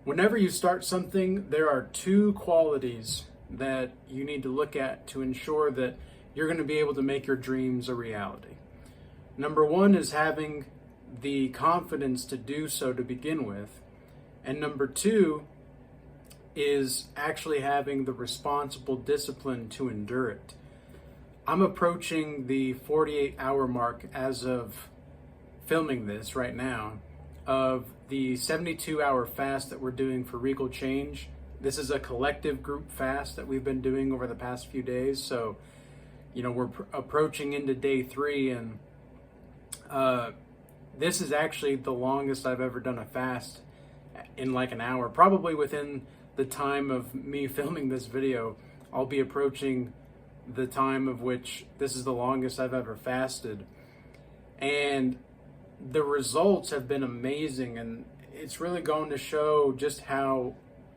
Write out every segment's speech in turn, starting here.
Whenever you start something, there are two qualities that you need to look at to ensure that you're going to be able to make your dreams a reality. Number one is having the confidence to do so to begin with. And number two is actually having the responsible discipline to endure it. I'm approaching the 48-hour mark as of filming this right now of the 72-hour fast that we're doing for Regal Change. This is a collective group fast that we've been doing over the past few days. So, we're approaching into day 3, and this is actually the longest I've ever done a fast in like an hour. Probably within the time of me filming this video, I'll be approaching the time of which this is the longest I've ever fasted. And the results have been amazing, and it's really going to show just how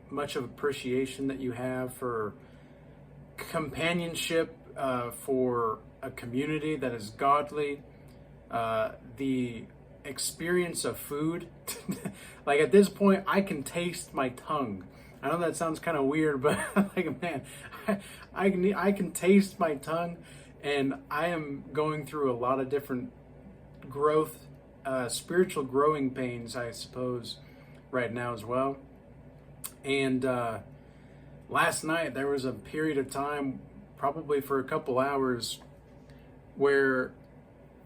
much of appreciation that you have for companionship, for a community that is godly, the experience of food. Like at this point, I can taste my tongue. I know that sounds kind of weird, but like, man, I can taste my tongue, and I am going through a lot of different growth, spiritual growing pains, I suppose, right now as well. And last night there was a period of time, probably for a couple hours, where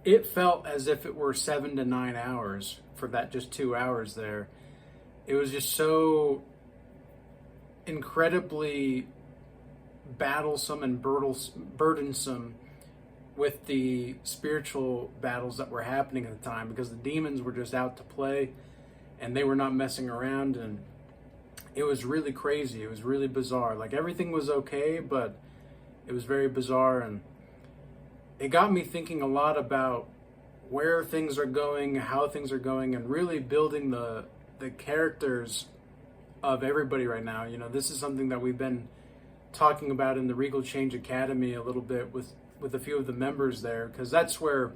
it felt as if it were 7 to 9 hours for that just 2 hours there. It was just so incredibly battlesome and burdensome with the spiritual battles that were happening at the time, because the demons were just out to play and they were not messing around, and it was really crazy. It was really bizarre. Like everything was okay, but it was very bizarre, and it got me thinking a lot about where things are going, how things are going, and really building the characters of everybody right now. This is something that we've been talking about in the Regal Change Academy a little bit with a few of the members there, because that's where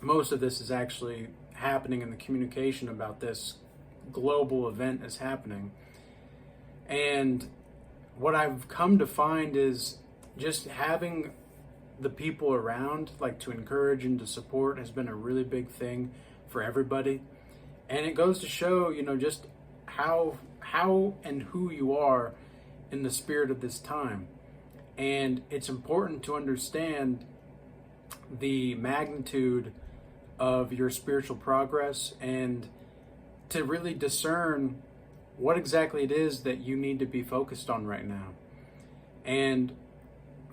most of this is actually happening, and the communication about this global event is happening. And what I've come to find is just having the people around, like to encourage and to support, has been a really big thing for everybody. And it goes to show, just how and who you are in the spirit of this time. And it's important to understand the magnitude of your spiritual progress and to really discern what exactly it is that you need to be focused on right now. And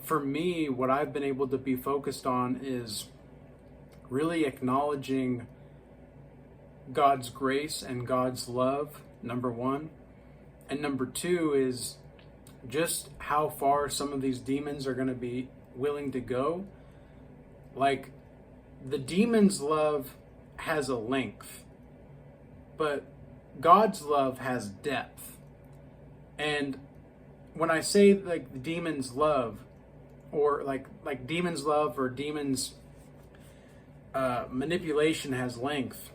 for me, what I've been able to be focused on is really acknowledging God's grace and God's love, number one. And number two is just how far some of these demons are going to be willing to go. Like, the demon's love has a length, but God's love has depth. And when I say like the demon's love, or like demon's love or demon's manipulation has length,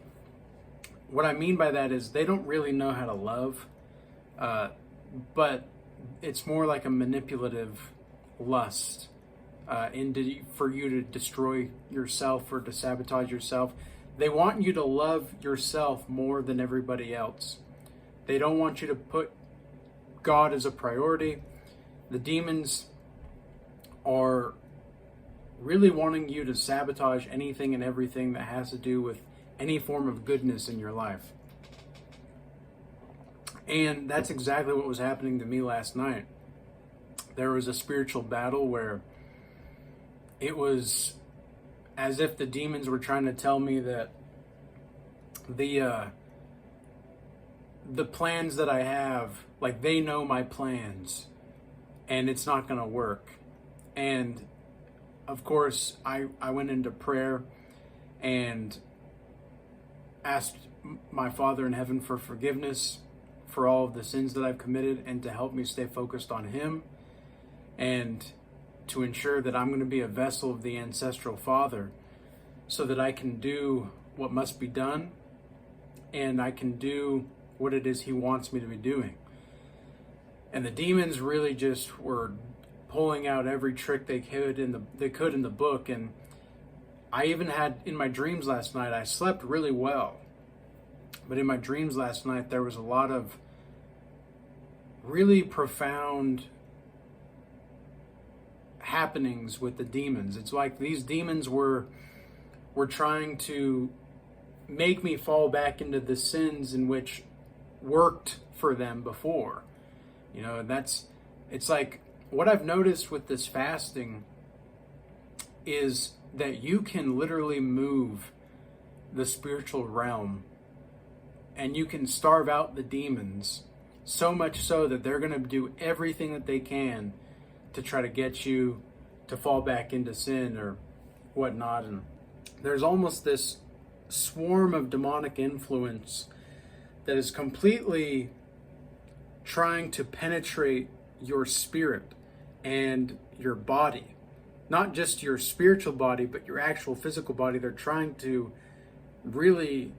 what I mean by that is they don't really know how to love, but it's more like a manipulative lust for you to destroy yourself or to sabotage yourself. They want you to love yourself more than everybody else. They don't want you to put God as a priority. The demons are really wanting you to sabotage anything and everything that has to do with any form of goodness in your life. And that's exactly what was happening to me last night. There was a spiritual battle where it was as if the demons were trying to tell me that the plans that I have, like, they know my plans and it's not going to work. And of course, I went into prayer and asked my Father in heaven for forgiveness for all of the sins that I've committed, and to help me stay focused on Him, and to ensure that I'm going to be a vessel of the ancestral Father, so that I can do what must be done, and I can do what it is he wants me to be doing. And the demons really just were pulling out every trick they could in the book. And I even had, in my dreams last night, I slept really well, but in my dreams last night there was a lot of really profound happenings with the demons. It's like these demons were trying to make me fall back into the sins in which worked for them before. You know, it's like what I've noticed with this fasting is that you can literally move the spiritual realm and you can starve out the demons, so much so that they're going to do everything that they can to try to get you to fall back into sin or whatnot. And there's almost this swarm of demonic influence that is completely trying to penetrate your spirit and your body. Not just your spiritual body, but your actual physical body. They're trying to really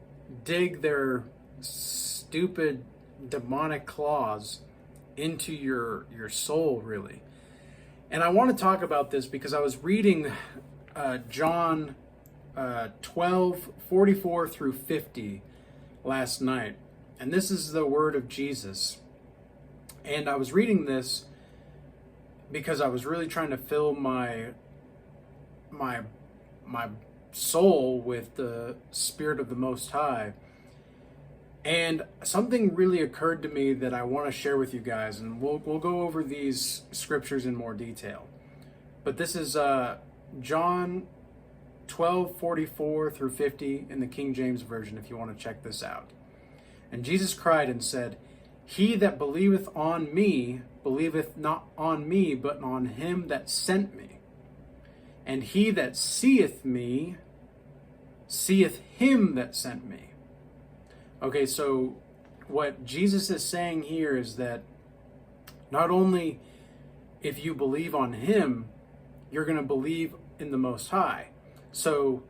dig their stupid demonic claws into your soul, really. And I want to talk about this because I was reading John 12:44 through 50 last night. And this is the word of Jesus. And I was reading this because I was really trying to fill my soul with the Spirit of the Most High. And something really occurred to me that I want to share with you guys, and we'll go over these scriptures in more detail. But this is John 12:44 through 50 in the King James Version, if you want to check this out. And Jesus cried and said, "He that believeth on me, believeth not on me, but on him that sent me. And he that seeth me, seeth him that sent me." Okay, so what Jesus is saying here is that not only if you believe on him, you're going to believe in the Most High. So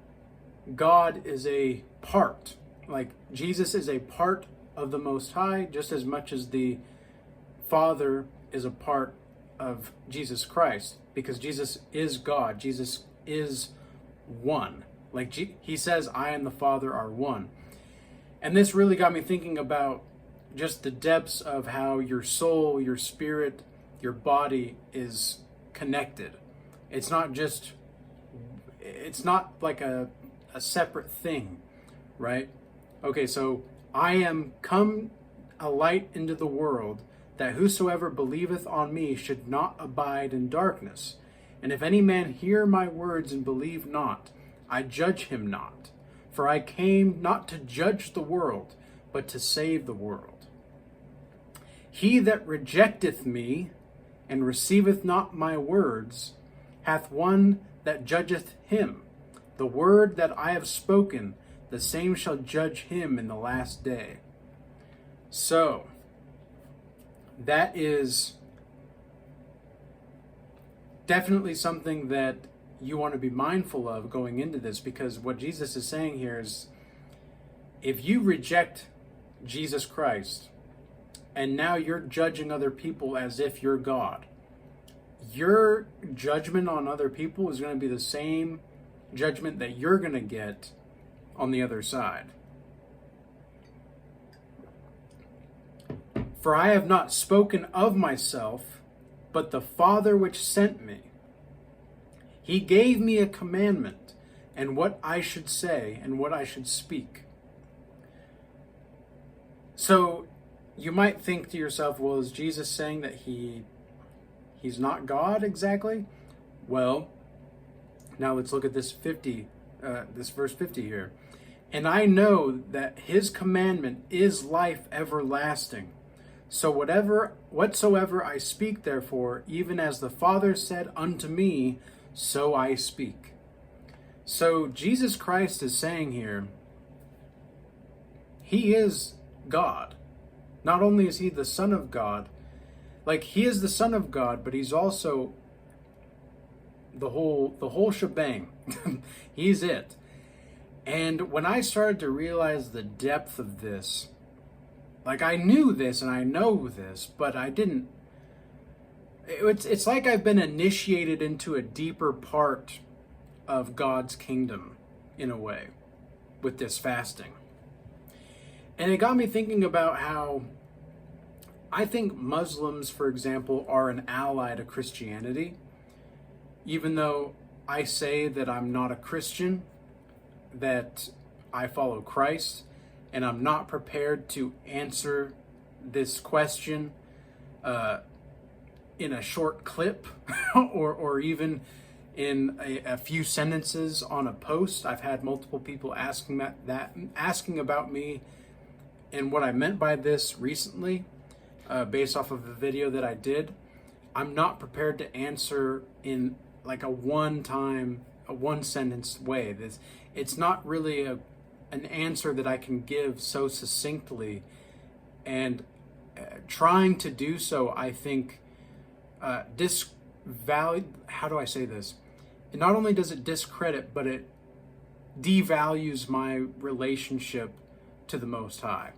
God is a part, like Jesus is a part of the Most High, just as much as the Father is a part of Jesus Christ, because Jesus is God. Jesus is one. Like he says, "I and the Father are one." And this really got me thinking about just the depths of how your soul, your spirit, your body is connected. It's not like a separate thing, right? Okay, so "I am come a light into the world, that whosoever believeth on me should not abide in darkness. And if any man hear my words and believe not, I judge him not. For I came not to judge the world, but to save the world. He that rejecteth me, and receiveth not my words, hath one that judgeth him. The word that I have spoken, the same shall judge him in the last day." So, that is definitely something that you want to be mindful of going into this, because what Jesus is saying here is, if you reject Jesus Christ, and now you're judging other people as if you're God, your judgment on other people is going to be the same judgment that you're going to get on the other side. "For I have not spoken of myself, but the Father which sent me. He gave me a commandment, and what I should say, and what I should speak." So you might think to yourself, well, is Jesus saying that he's not God exactly? Well, now let's look at this verse 50 here. "And I know that his commandment is life everlasting. So whatsoever I speak, therefore, even as the Father said unto me, so I speak." So Jesus Christ is saying here, he is God. Not only is he the Son of God, like he is the Son of God, but he's also the whole shebang. He's it. And when I started to realize the depth of this, Like, I knew this and I know this, but I didn't. It's like I've been initiated into a deeper part of God's kingdom, in a way, with this fasting. And it got me thinking about how I think Muslims, for example, are an ally to Christianity. Even though I say that I'm not a Christian, that I follow Christ, and I'm not prepared to answer this question in a short clip or even in a few sentences on a post. I've had multiple people asking about me and what I meant by this recently, based off of a video that I did. I'm not prepared to answer in like a one sentence way. It's not really an answer that I can give so succinctly, and trying to do so, I think, how do I say this? And not only does it discredit, but it devalues my relationship to the Most High,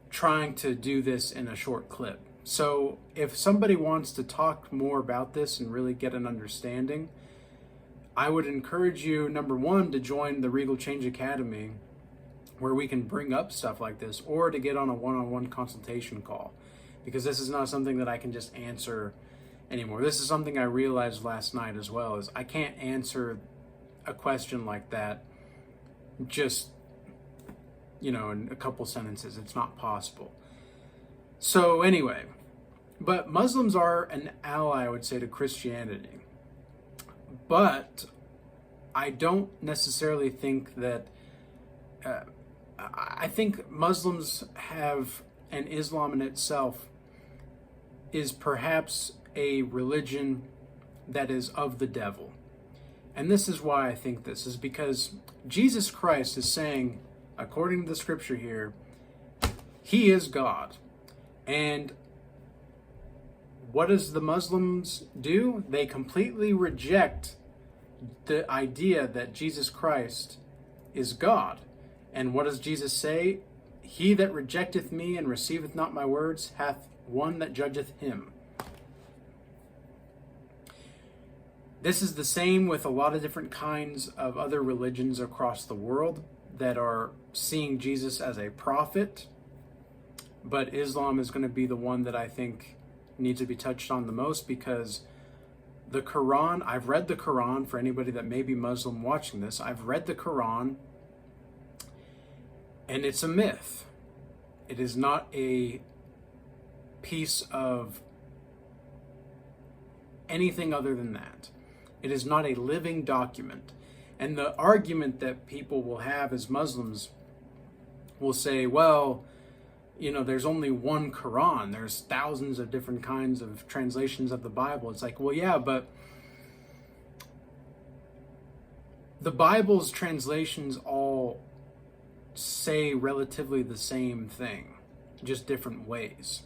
trying to do this in a short clip. So if somebody wants to talk more about this and really get an understanding, I would encourage you, number one, to join the Regal Change Academy, where we can bring up stuff like this, or to get on a one-on-one consultation call, because this is not something that I can just answer anymore. This is something I realized last night as well, is I can't answer a question like that just, in a couple sentences. It's not possible. So anyway, but Muslims are an ally, I would say, to Christianity. But I don't necessarily think that, I think Muslims have, and Islam in itself is perhaps a religion that is of the devil. And this is why I think this is because Jesus Christ is saying, according to the scripture here, he is God. And what does the Muslims do? They completely reject the idea that Jesus Christ is God. And what does Jesus say? He that rejecteth me and receiveth not my words hath one that judgeth him. This is the same with a lot of different kinds of other religions across the world that are seeing Jesus as a prophet. But Islam is going to be the one that I think needs to be touched on the most, because the Quran, I've read the Quran. For anybody that may be Muslim watching this, I've read the Quran, and it's a myth. It is not a piece of anything other than that. It is not a living document. And the argument that people will have as Muslims will say, well, there's only one Quran. There's thousands of different kinds of translations of the Bible. It's like, well, yeah, but the Bible's translations all say relatively the same thing, just different ways.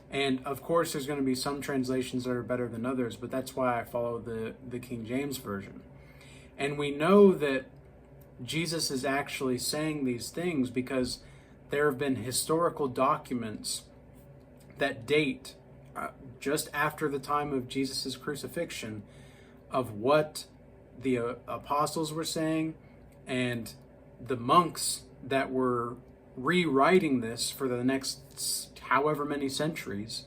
And of course, there's going to be some translations that are better than others, but that's why I follow the King James Version. And we know that Jesus is actually saying these things because there have been historical documents that date just after the time of Jesus' crucifixion of what the apostles were saying, and the monks that were rewriting this for the next however many centuries.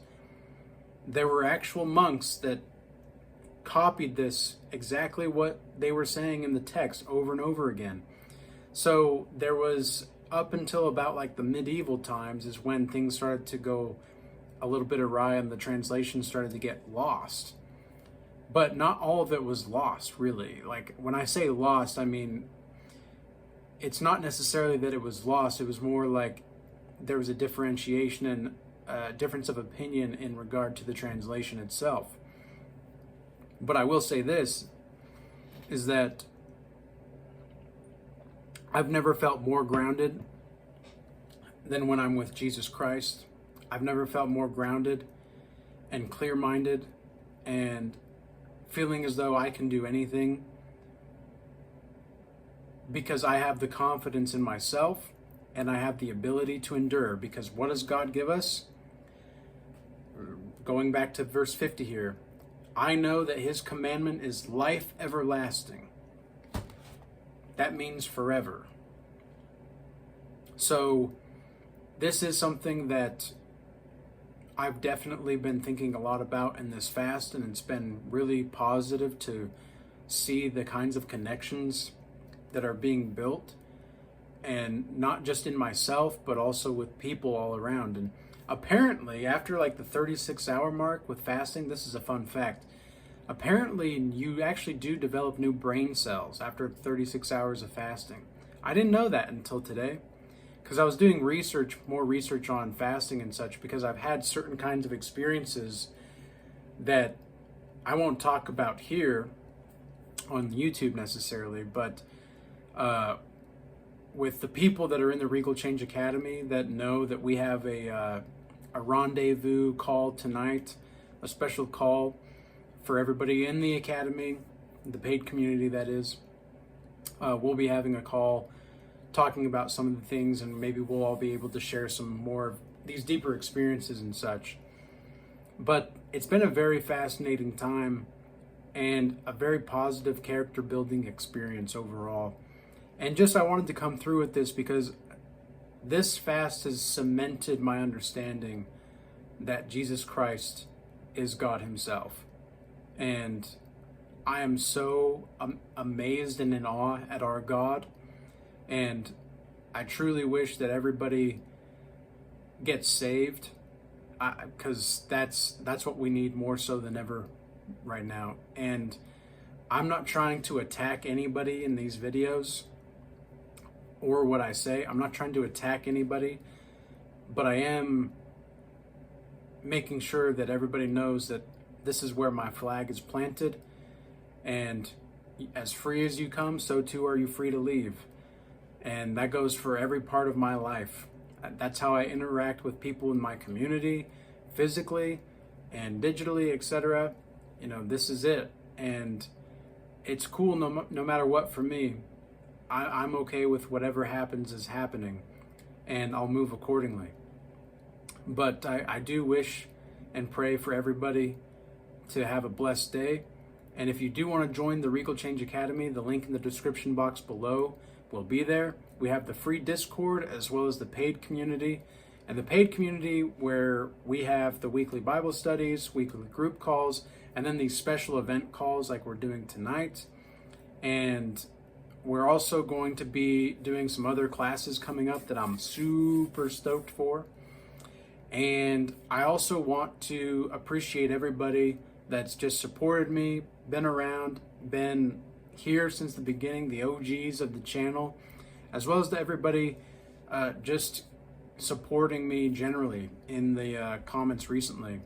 There were actual monks that copied this, exactly what they were saying in the text, over and over again. So there was, up until about like the medieval times, is when things started to go a little bit awry and the translation started to get lost. But not all of it was lost, really. Like, when I say lost, I mean, it's not necessarily that it was lost. It was more like there was a differentiation and a difference of opinion in regard to the translation itself. But I will say this, is that I've never felt more grounded than when I'm with Jesus Christ. I've never felt more grounded and clear-minded and feeling as though I can do anything, because I have the confidence in myself and I have the ability to endure, because what does God give us? Going back to verse 50 here, I know that his commandment is life everlasting. That means forever. So this is something that I've definitely been thinking a lot about in this fast, and it's been really positive to see the kinds of connections that are being built, and not just in myself, but also with people all around. And apparently, after like the 36-hour mark with fasting, this is a fun fact. Apparently, you actually do develop new brain cells after 36 hours of fasting. I didn't know that until today, because I was doing more research on fasting and such, because I've had certain kinds of experiences that I won't talk about here on YouTube necessarily, but with the people that are in the Regal Change Academy that know that we have a rendezvous call tonight, a special call for everybody in the academy, the paid community that is. We'll be having a call talking about some of the things, and maybe we'll all be able to share some more of these deeper experiences and such. But it's been a very fascinating time and a very positive character building experience overall. And just I wanted to come through with this because this fast has cemented my understanding that Jesus Christ is God himself. And I am so amazed and in awe at our God. And I truly wish that everybody gets saved, because that's what we need more so than ever right now. And I'm not trying to attack anybody in these videos or what I say. I'm not trying to attack anybody, but I am making sure that everybody knows that this is where my flag is planted, and as free as you come, so too are you free to leave. And that goes for every part of my life. That's how I interact with people in my community, physically and digitally, etc. This is it. And it's cool no matter what for me. I'm okay with whatever happens is happening, and I'll move accordingly. But I do wish and pray for everybody to have a blessed day. And if you do want to join the Regal Change Academy, the link in the description box below will be there. We have the free Discord as well as the paid community. And the paid community, where we have the weekly Bible studies, weekly group calls, and then these special event calls like we're doing tonight. And we're also going to be doing some other classes coming up that I'm super stoked for. And I also want to appreciate everybody that's just supported me, been around, been here since the beginning, the OGs of the channel, as well as to everybody just supporting me generally in the comments recently.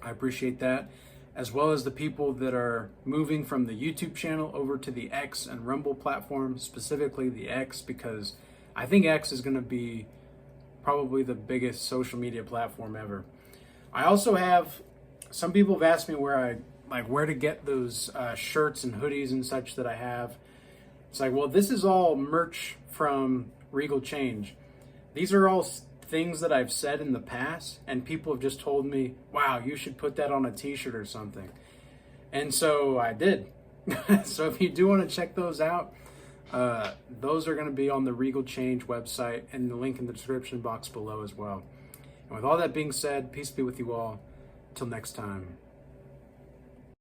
I appreciate that, as well as the people that are moving from the YouTube channel over to the X and Rumble platform, specifically the X, because I think X is going to be probably the biggest social media platform ever. I also have, some people have asked me where to get those shirts and hoodies and such that I have. It's like, well, this is all merch from Regal Change. These are all things that I've said in the past, and people have just told me, wow, you should put that on a t-shirt or something. And so I did. So if you do want to check those out, those are going to be on the Regal Change website, and the link in the description box below as well. And with all that being said, peace be with you all. Till next time.